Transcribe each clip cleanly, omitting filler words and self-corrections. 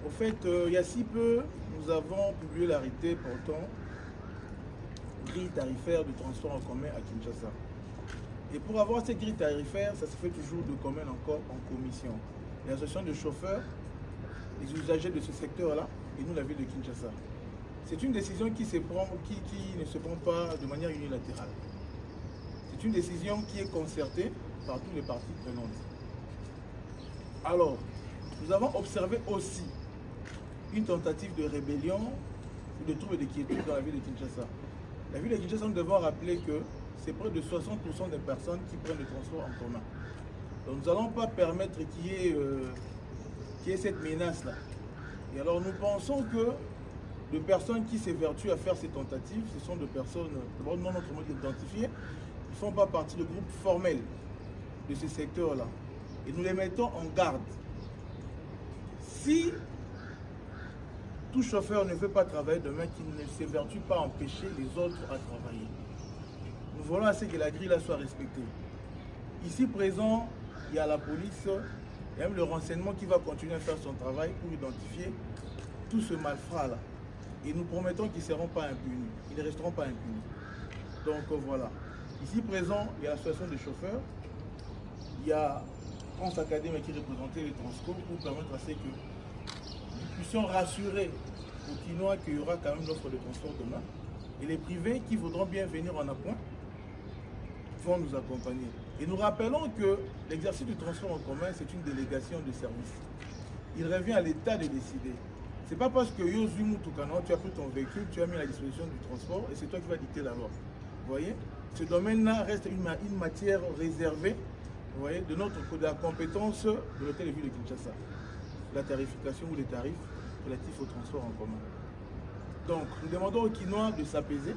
Au fait, il y a si peu, nous avons publié l'arrêté portant grille tarifaire de transport en commun à Kinshasa. Et pour avoir cette grille tarifaire, ça se fait toujours de commun encore en commission. L'association de chauffeurs, les usagers de ce secteur-là, et nous, la ville de Kinshasa. C'est une décision qui ne se prend pas de manière unilatérale. C'est une décision qui est concertée par tous les parties prenantes. Alors, nous avons observé aussi une tentative de rébellion ou de troubles de quiétude dans la ville de Kinshasa. La ville de Kinshasa, nous devons rappeler que c'est près de 60% des personnes qui prennent le transport en commun. Donc nous n'allons pas permettre qu'il y ait cette menace-là. Et alors nous pensons que les personnes qui s'évertuent à faire ces tentatives, ce sont des personnes non autrement identifiées, qui ne font pas partie du groupe formel de ce secteur-là. Et nous les mettons en garde. Si tout chauffeur ne veut pas travailler demain, qu'il ne s'évertue pas à empêcher les autres à travailler. Nous voulons assez que la grille là soit respectée. Ici présent, il y a la police et même le renseignement qui va continuer à faire son travail pour identifier tout ce malfrat là. Et nous promettons qu'ils ne seront pas impunis. Ils ne resteront pas impunis. Donc voilà. Ici présent, il y a l'association des chauffeurs. Il y a France Académie qui représentait les transports pour permettre à ce que nous puissions rassurer aux Kinois qu'il y aura quand même l'offre de transport demain. Et les privés qui voudront bien venir en appoint vont nous accompagner. Et nous rappelons que l'exercice du transport en commun, c'est une délégation de service. Il revient à l'État de décider. Ce n'est pas parce que Yozumu Tukano, tu as pris ton véhicule, tu as mis à la disposition du transport et c'est toi qui vas dicter la loi. Vous voyez? Ce domaine-là reste une matière réservée, vous voyez, de la compétence de l'hôtel de ville de Kinshasa. La tarification ou les tarifs relatifs au transport en commun. Donc, nous demandons aux Kinois de s'apaiser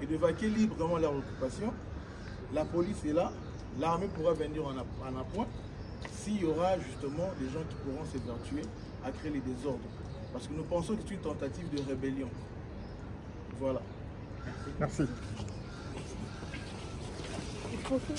et de vaquer librement leur occupation. La police est là, l'armée pourra venir en appoint s'il y aura justement des gens qui pourront s'évertuer à créer les désordres. Parce que nous pensons que c'est une tentative de rébellion. Voilà. Merci.